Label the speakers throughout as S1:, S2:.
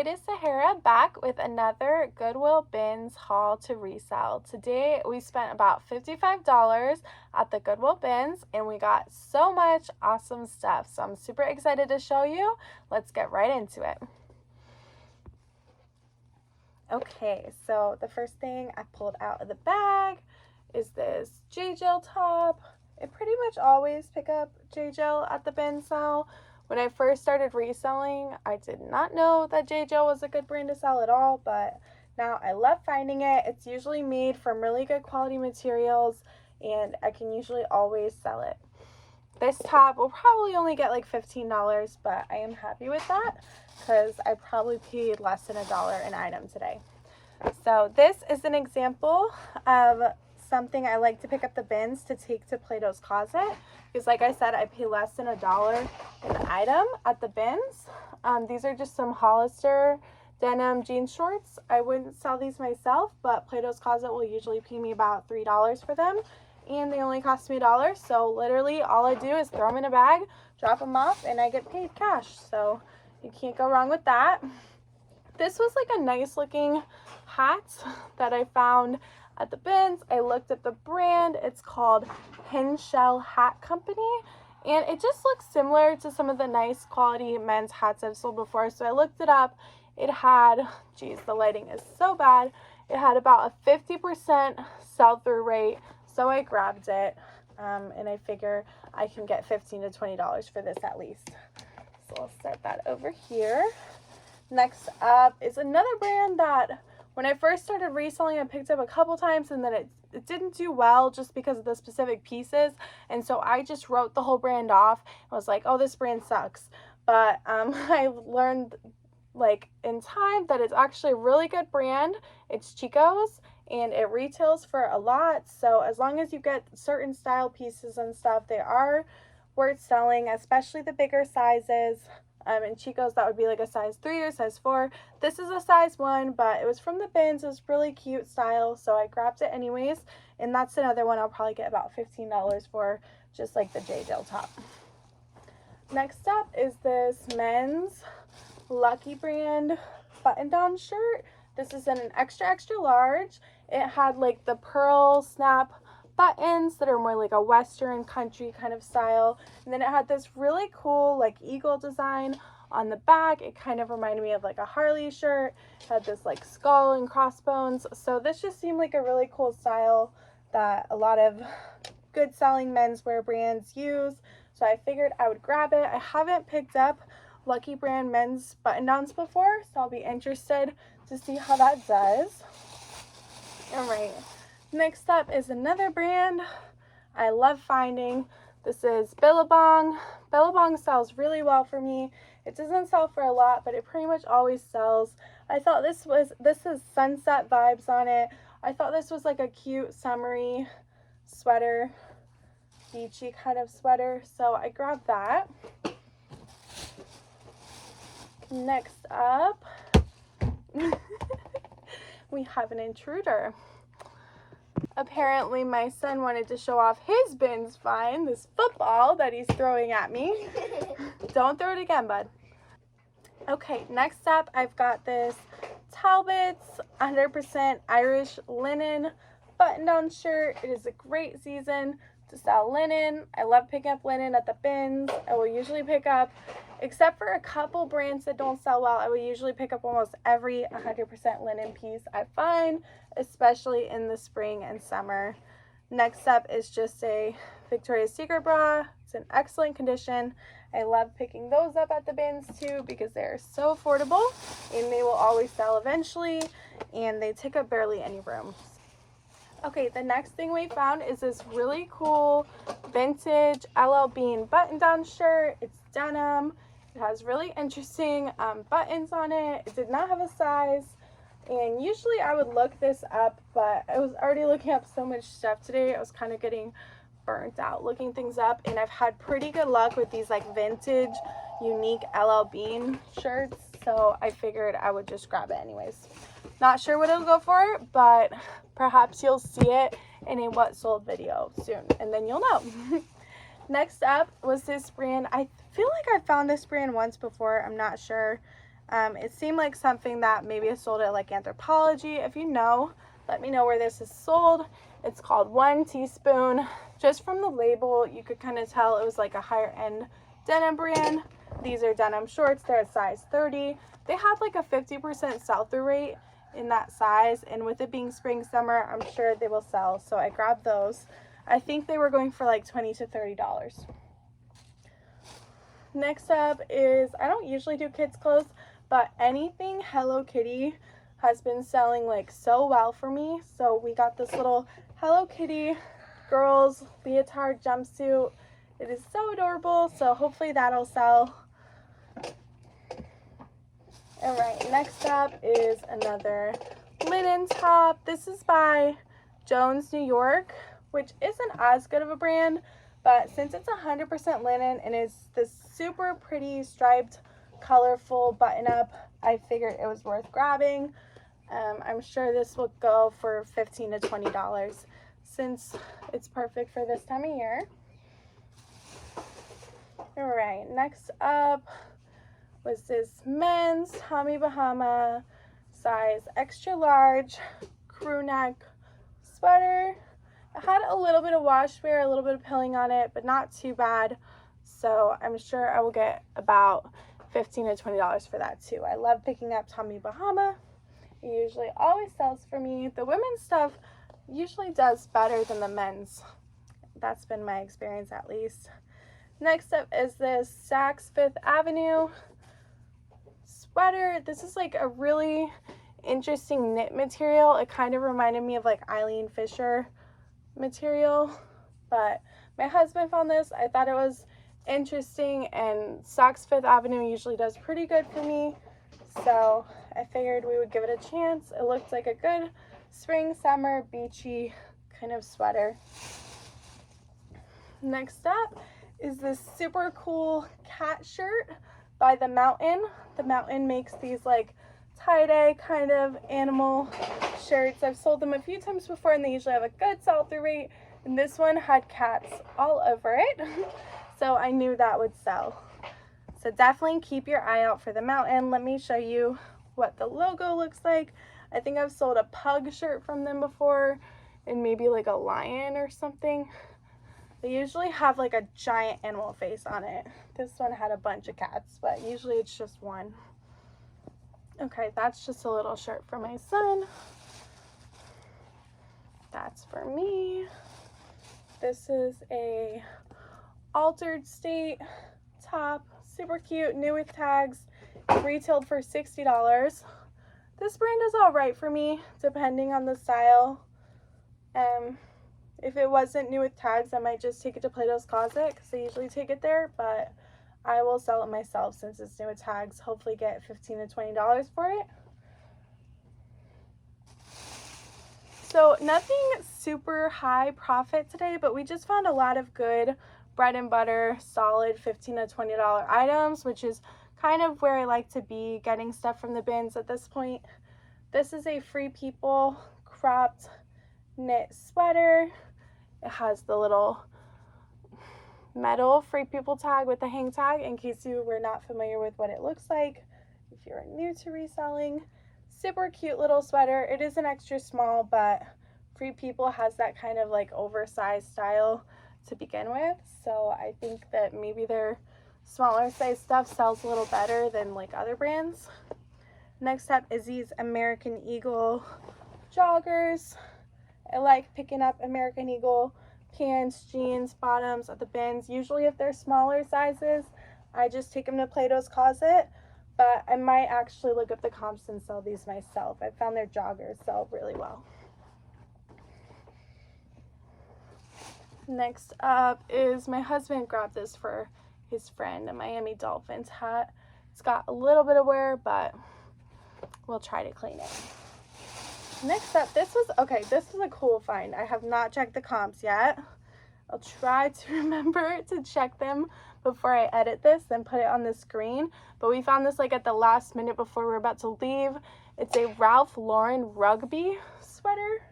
S1: it is Sahara back with another Goodwill bins haul to resell. Today we spent about $55 at the Goodwill bins and we got so much awesome stuff. So I'm super excited to show you. Let's get right into it. Okay, so the first thing I pulled out of the bag is this J-Gel top. I pretty much always pick up J-Gel at the bins now. When I first started reselling, I did not know that J-Gel was a good brand to sell at all, but now I love finding it. It's usually made from really good quality materials, and I can usually always sell it. This top will probably only get like $15, but I am happy with that because I probably paid less than $1 an item today. So this is an example of something I like to pick up the bins to take to Plato's Closet, because like I said, I pay less than $1 an item at the bins. These are just some Hollister denim jean shorts. I wouldn't sell these myself, but Plato's Closet will usually pay me about $3 for them, and they only cost me $1. So literally all I do is throw them in a bag, drop them off, and I get paid cash. So you can't go wrong with that. This was like a nice looking hat that I found at the bins. I looked at the brand. It's called Pin Shell Hat Company, and it just looks similar to some of the nice quality men's hats I've sold before. So I looked it up. It had, geez, the lighting is so bad. It had about a 50% sell-through rate, so I grabbed it, and I figure I can get $15 to $20 for this at least. So I'll set that over here. Next up is another brand that when I first started reselling, I picked up a couple times, and then it didn't do well just because of the specific pieces. And so I just wrote the whole brand off. I was like, oh, this brand sucks. But I learned like in time that it's actually a really good brand. It's Chico's, and it retails for a lot. So as long as you get certain style pieces and stuff, they are worth selling, especially the bigger sizes. In Chico's, that would be like a size 3 or size 4. This is a size 1, but it was from the bins. It was really cute style, so I grabbed it anyways. And that's another one I'll probably get about $15 for, just like the J-Gel top. Next up is this men's Lucky brand button-down shirt. This is in an extra, extra large. It had like the pearl snap buttons that are more like a western country kind of style, and then it had this really cool like eagle design on the back. It kind of reminded me of like a Harley shirt. It had this like skull and crossbones, so this just seemed like a really cool style that a lot of good selling menswear brands use, so I figured I would grab it. I haven't picked up Lucky brand men's button downs before, so I'll be interested to see how that does. All right, next up is another brand I love finding. This is Billabong. Billabong sells really well for me. It doesn't sell for a lot, but it pretty much always sells. I thought this is sunset vibes on it. I thought this was like a cute summery sweater, beachy kind of sweater, so I grabbed that. Next up, we have an intruder. Apparently my son wanted to show off his bins find, this football that he's throwing at me. Don't throw it again, bud. Okay, next up I've got this Talbot's 100% Irish linen button-down shirt. It is a great season to sell linen. I love picking up linen at the bins. I will usually pick up, except for a couple brands that don't sell well, I will usually pick up almost every 100% linen piece I find, especially in the spring and summer. Next up is just a Victoria's Secret bra. It's in excellent condition. I love picking those up at the bins too because they're so affordable and they will always sell eventually, and they take up barely any room. Okay, the next thing we found is this really cool vintage LL Bean button-down shirt. It's denim. It has really interesting buttons on it. It did not have a size, and usually I would look this up, but I was already looking up so much stuff today. I was kind of getting burnt out looking things up, and I've had pretty good luck with these like vintage, unique LL Bean shirts, so I figured I would just grab it anyways. Not sure what it'll go for, but perhaps you'll see it in a what sold video soon, and then you'll know. Next up was this brand. I feel like I found this brand once before. I'm not sure. It seemed like something that maybe is sold at like Anthropologie. If you know, let me know where this is sold. It's called 1 Teaspoon. Just from the label, you could kind of tell it was like a higher end denim brand. These are denim shorts. They're a size 30. They had like a 50% sell-through rate in that size, and with it being spring summer, I'm sure they will sell, so I grabbed those. I think they were going for like $20 to $30. Next up is, I don't usually do kids clothes, but anything Hello Kitty has been selling like so well for me. So we got this little Hello Kitty girls leotard jumpsuit. It is so adorable, so hopefully that'll sell. All right, next up is another linen top. This is by Jones, New York, which isn't as good of a brand, but since it's 100% linen and is this super pretty striped, colorful button up, I figured it was worth grabbing. I'm sure this will go for $15 to $20 since it's perfect for this time of year. All right, next up was this men's Tommy Bahama size extra large crew neck sweater. It had a little bit of wash wear, a little bit of pilling on it, but not too bad. So I'm sure I will get about $15 to $20 for that too. I love picking up Tommy Bahama. It usually always sells for me. The women's stuff usually does better than the men's. That's been my experience at least. Next up is this Saks Fifth Avenue sweater. This is like a really interesting knit material. It kind of reminded me of like Eileen Fisher material, but my husband found this. I thought it was interesting, and Saks Fifth Avenue usually does pretty good for me, so I figured we would give it a chance. It looked like a good spring, summer, beachy kind of sweater. Next up is this super cool cat shirt by The Mountain. The Mountain makes these like tie-dye kind of animal shirts. I've sold them a few times before and they usually have a good sell-through rate, and this one had cats all over it. So I knew that would sell. So definitely keep your eye out for The Mountain. Let me show you what the logo looks like. I think I've sold a pug shirt from them before and maybe like a lion or something. They usually have like a giant animal face on it. This one had a bunch of cats, but usually it's just one. Okay, that's just a little shirt for my son. That's for me. This is a Altered State top, super cute, new with tags. It retailed for $60. This brand is all right for me, depending on the style. If it wasn't new with tags, I might just take it to Plato's Closet because I usually take it there, but I will sell it myself since it's new with tags. Hopefully get $15 to $20 for it. So nothing super high profit today, but we just found a lot of good bread and butter, solid $15 to $20 items, which is kind of where I like to be, getting stuff from the bins at this point. This is a Free People cropped knit sweater. It has the little metal Free People tag with the hang tag in case you were not familiar with what it looks like. If you're new to reselling, super cute little sweater. It is an extra small, but Free People has that kind of like oversized style to begin with. So I think that maybe their smaller size stuff sells a little better than like other brands. Next up is these American Eagle joggers. I like picking up American Eagle pants, jeans, bottoms at the bins. Usually if they're smaller sizes, I just take them to Plato's Closet, but I might actually look up the comps and sell these myself. I found their joggers sell really well. Next up is my husband grabbed this for his friend, a Miami Dolphins hat. It's got a little bit of wear, but we'll try to clean it. Next up, this was a cool find. I have not checked the comps yet. I'll try to remember to check them before I edit this and put it on the screen. But we found this like at the last minute before we were about to leave. It's a Ralph Lauren rugby sweater.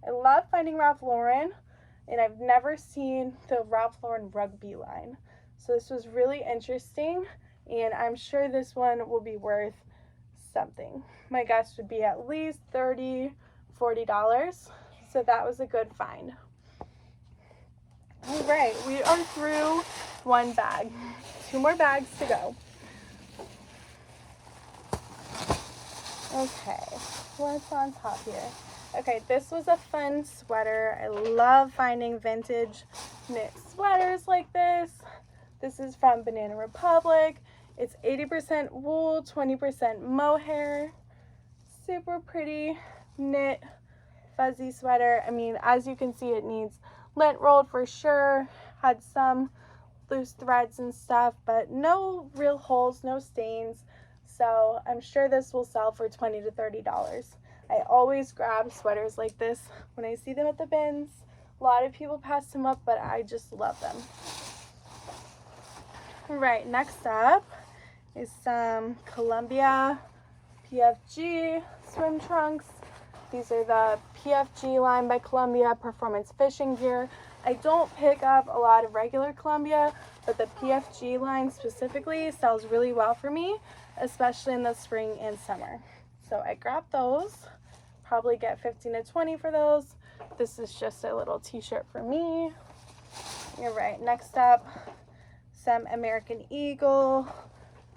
S1: I love finding Ralph Lauren, and I've never seen the Ralph Lauren rugby line. So this was really interesting, and I'm sure this one will be worth something. My guess would be at least $30–40. So that was a good find. All right, we are through one bag. 2 more bags to go. Okay, what's on top here? Okay, this was a fun sweater. I love finding vintage knit sweaters like this. This is from Banana Republic. It's 80% wool, 20% mohair. Super pretty knit fuzzy sweater. I mean, as you can see, it needs lint rolled for sure. Had some loose threads and stuff, but no real holes, no stains. So I'm sure this will sell for $20 to $30. I always grab sweaters like this when I see them at the bins. A lot of people pass them up, but I just love them. All right, next up is some Columbia PFG swim trunks. These are the PFG line by Columbia Performance Fishing Gear. I don't pick up a lot of regular Columbia, but the PFG line specifically sells really well for me, especially in the spring and summer. So I grabbed those, probably get 15 to 20 for those. This is just a little t-shirt for me. All right, next up, some American Eagle.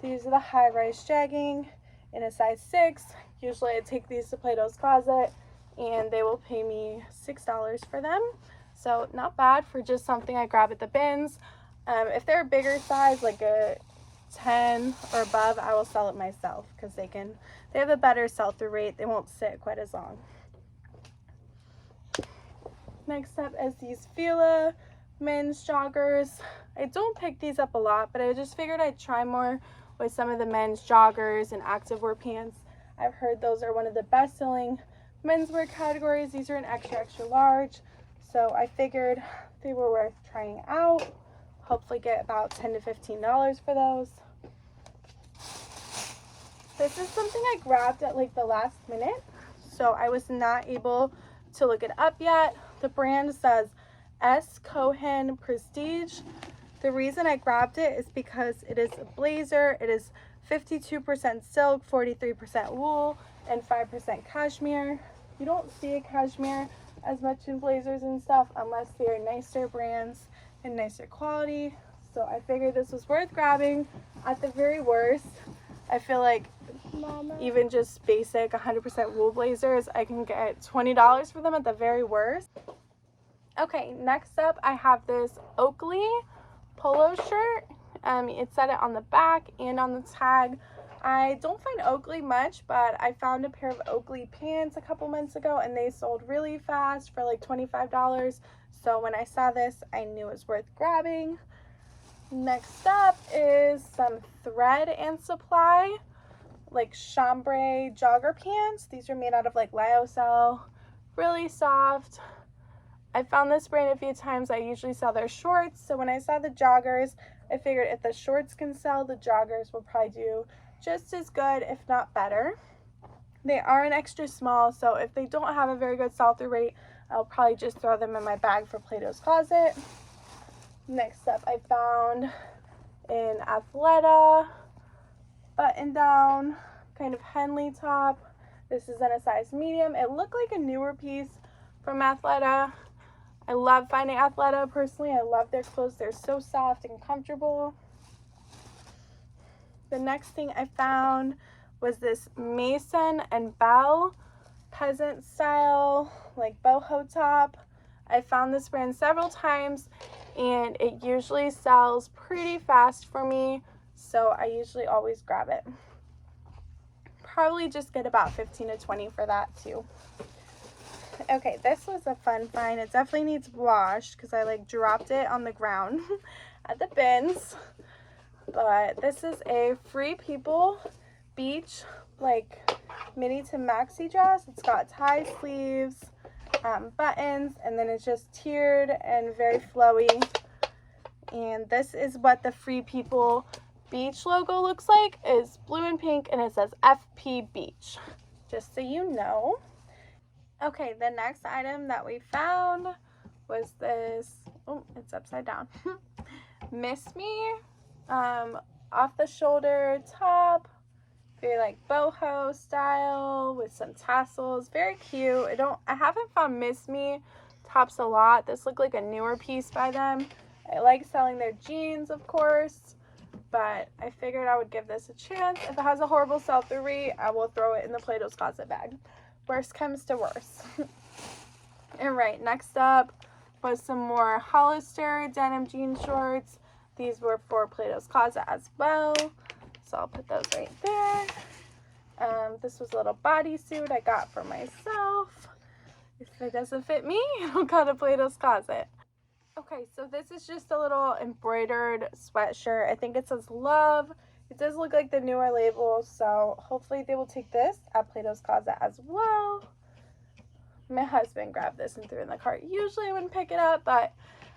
S1: These are the high-rise jegging in a size 6. Usually I take these to Plato's Closet and they will pay me $6 for them. So not bad for just something I grab at the bins. If they're a bigger size, like a 10 or above, I will sell it myself because they have a better sell-through rate. They won't sit quite as long. Next up is these Fila men's joggers. I don't pick these up a lot, but I just figured I'd try more with some of the men's joggers and activewear pants. I've heard those are one of the best-selling menswear categories. These are an extra large, so I figured they were worth trying out. Hopefully get about $10 to $15 for those. This is something I grabbed at like the last minute, so I was not able to look it up yet. The brand says S. Cohen Prestige. The reason I grabbed it is because it is a blazer. It is 52% silk, 43% wool, and 5% cashmere. You don't see a cashmere as much in blazers and stuff unless they're nicer brands and nicer quality. So I figured this was worth grabbing. At the very worst, I feel like even just basic 100% wool blazers, I can get $20 for them at the very worst. Okay, next up I have this Oakley polo shirt. It said it on the back and on the tag. I don't find Oakley much, but I found a pair of Oakley pants a couple months ago and they sold really fast for like $25. So when I saw this, I knew it was worth grabbing. Next up is some Thread and Supply, like chambray jogger pants. These are made out of like lyocell, really soft. I found this brand a few times. I usually sell their shorts, so when I saw the joggers, I figured if the shorts can sell, the joggers will probably do just as good, if not better. They are an extra small, so if they don't have a very good sell-through rate, I'll probably just throw them in my bag for Plato's Closet. Next up, I found an Athleta button-down kind of Henley top. This is in a size medium. It looked like a newer piece from Athleta. I love finding Athleta personally. I love their clothes. They're so soft and comfortable. The next thing I found was this Mason and Bell peasant style like boho top. I found this brand several times and it usually sells pretty fast for me, so I usually always grab it. Probably just get about 15 to 20 for that too. Okay, this was a fun find. It definitely needs washed because I like dropped it on the ground at the bins. But this is a Free People beach like mini to maxi dress. It's got tie sleeves, buttons, and then it's just tiered and very flowy. And this is what the Free People beach logo looks like. It's blue and pink and it says FP Beach, just so you know. Okay, the next item that we found was this, oh, it's upside down, Miss Me off the shoulder top. Very like boho style with some tassels. Very cute. I haven't found Miss Me tops a lot. This looked like a newer piece by them. I like selling their jeans, of course, but I figured I would give this a chance. If it has a horrible sell-through rate, I will throw it in the Plato's Closet bag. Worst comes to worst. Alright, next up was some more Hollister denim jean shorts. These were for Plato's Closet as well, so I'll put those right there. This was a little bodysuit I got for myself. If it doesn't fit me, it'll go to Plato's Closet. Okay, so this is just a little embroidered sweatshirt. I think it says love. It does look like the newer label, so hopefully they will take this at Plato's Closet as well. My husband grabbed this and threw it in the cart. Usually I wouldn't pick it up, but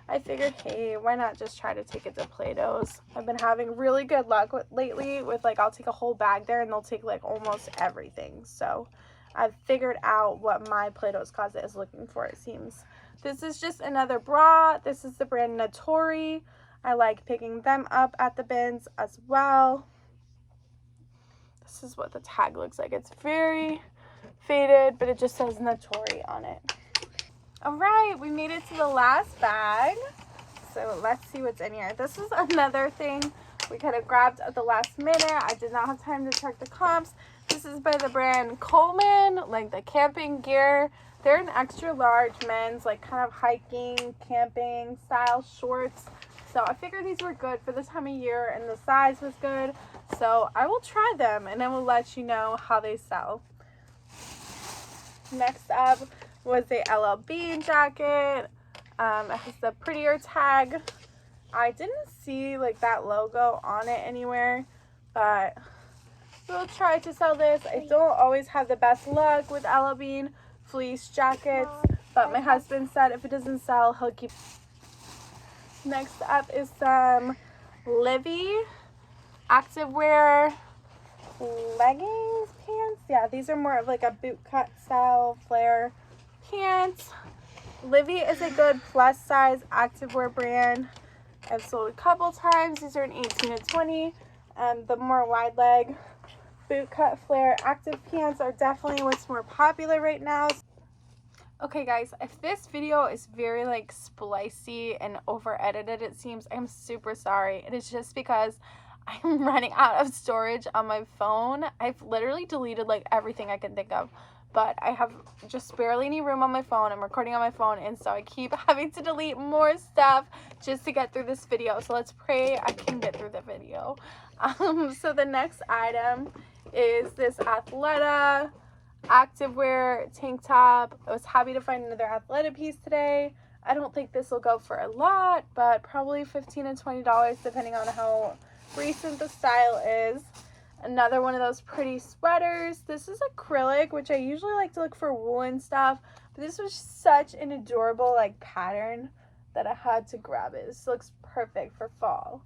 S1: I figured, hey, why not just try to take it to Plato's? I've been having really good luck lately with, like, I'll take a whole bag there and they'll take, like, almost everything. So I've figured out what my Plato's Closet is looking for, it seems. This is just another bra. This is the brand Natori. I like picking them up at the bins as well. This is what the tag looks like. It's very faded, but it just says Natori on it. All right, we made it to the last bag. So let's see what's in here. This is another thing we kind of grabbed at the last minute. I did not have time to check the comps. This is by the brand Coleman, like the camping gear. They're an extra large men's, like kind of hiking, camping style shorts. So I figured these were good for this time of year and the size was good. So I will try them and I will let you know how they sell. Next up was the LL Bean jacket. It has the prettier tag. I didn't see like that logo on it anywhere, but we'll try to sell this. I don't always have the best luck with LL Bean fleece jackets, but my husband said if it doesn't sell, he'll keep. Next up is some Livy activewear leggings pants. Yeah, these are more of like a boot cut style flare pants. Livy is a good plus size activewear brand. I've sold a couple times. These are an 18 to 20. The more wide leg boot cut flare active pants are definitely what's more popular right now. Okay guys, if this video is very like splicey and over edited, it seems, I'm super sorry. It is just because I'm running out of storage on my phone. I've literally deleted like everything I can think of, but I have just barely any room on my phone. I'm recording on my phone, and so I keep having to delete more stuff just to get through this video. So let's pray I can get through the video. So the next item is this Athleta activewear tank top. I was happy to find another Athleta piece today. I don't think this will go for a lot, but probably $15 to $20 depending on how recent the style is. Another one of those pretty sweaters. This is acrylic, which I usually like to look for woolen stuff, but this was such an adorable like pattern that I had to grab it. This looks perfect for fall.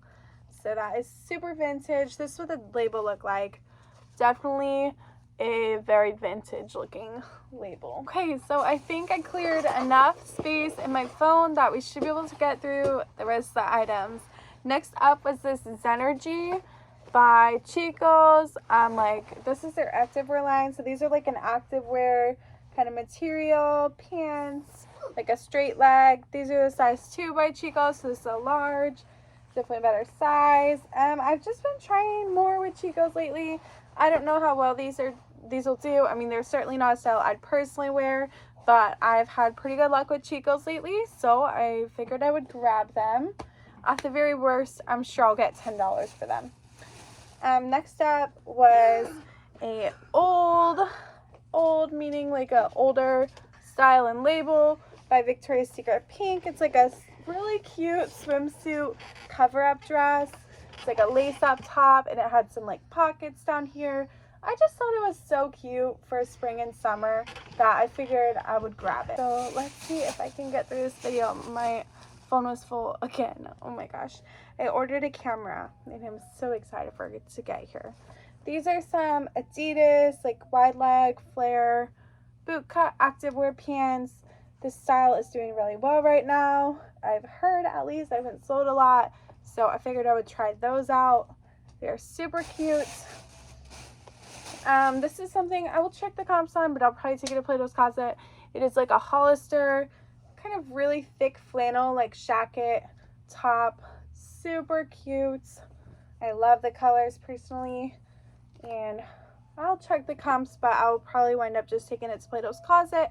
S1: So that is super vintage. This is what the label looked like. Definitely a very vintage looking label. Okay, so I think I cleared enough space in my phone that we should be able to get through the rest of the items. Next up was this Zenergy by Chico's. This is their activewear line. So these are like an activewear kind of material, pants, like a straight leg. These are the size 2 by Chico's, so this is a large, definitely a better size. I've just been trying more with Chico's lately. I don't know how well these will do. I mean, they're certainly not a style I'd personally wear, but I've had pretty good luck with Chico's lately, so I figured I would grab them. At the very worst, I'm sure I'll get $10 for them. Next up was a old meaning like a older style and label by Victoria's Secret Pink. It's like a really cute swimsuit cover-up dress. It's like a lace-up top, and it had some like pockets down here. I just thought it was so cute for spring and summer that I figured I would grab it. So let's see if I can get through this video. My phone was full again. Oh my gosh. I ordered a camera and I'm so excited for it to get here. These are some Adidas like wide leg flare boot cut activewear pants. This style is doing really well right now. I've heard, at least. I haven't sold a lot, so I figured I would try those out. They're super cute. This is something I will check the comps on, but I'll probably take it to Plato's Closet. It is like a Hollister, kind of really thick flannel, like shacket top. Super cute. I love the colors personally, and I'll check the comps, but I'll probably wind up just taking it to Plato's Closet.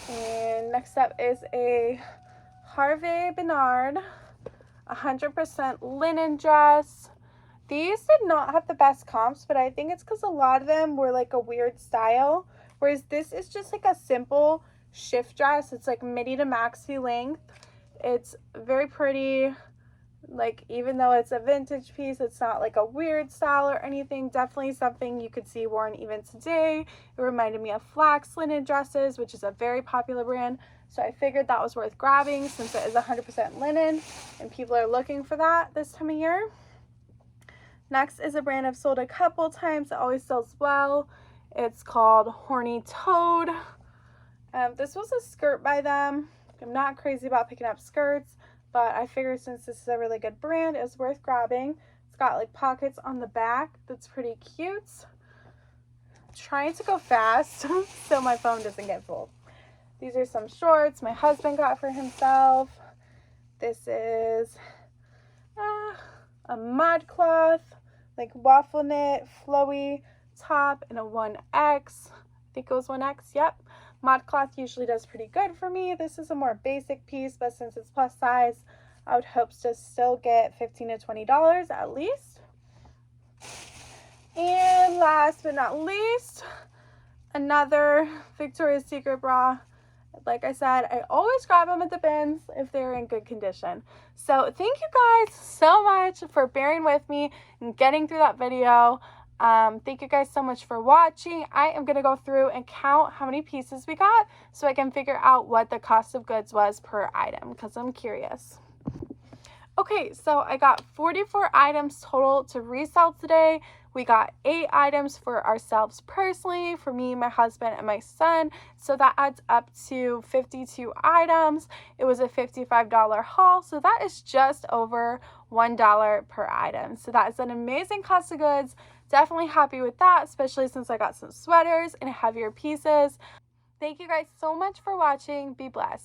S1: And next up is a Harvey Bernard 100% linen dress. These did not have the best comps, but I think it's because a lot of them were like a weird style, whereas this is just like a simple shift dress. It's like midi to maxi length. It's very pretty. Like, even though it's a vintage piece, it's not like a weird style or anything. Definitely something you could see worn even today. It reminded me of Flax linen dresses, which is a very popular brand. So I figured that was worth grabbing since it is 100% linen and people are looking for that this time of year. Next is a brand I've sold a couple times. It always sells well. It's called Horny Toad. This was a skirt by them. I'm not crazy about picking up skirts, but I figured since this is a really good brand, it's worth grabbing. It's got like pockets on the back. That's pretty cute. I'm trying to go fast so my phone doesn't get full. These are some shorts my husband got for himself. This is a ModCloth, like waffle knit, flowy top in a 1X. I think it was 1X, yep. ModCloth usually does pretty good for me. This is a more basic piece, but since it's plus size, I would hope to still get $15 to $20 at least. And last but not least, another Victoria's Secret bra. Like I said, I always grab them at the bins if they're in good condition. So thank you guys so much for bearing with me and getting through that video. Thank you guys so much for watching. I am going to go through and count how many pieces we got so I can figure out what the cost of goods was per item because I'm curious. Okay, so I got 44 items total to resell today. We got 8 items for ourselves personally, for me, my husband, and my son. So that adds up to 52 items. It was a $55 haul, so that is just over $1 per item. So that is an amazing cost of goods. Definitely happy with that, especially since I got some sweaters and heavier pieces. Thank you guys so much for watching. Be blessed.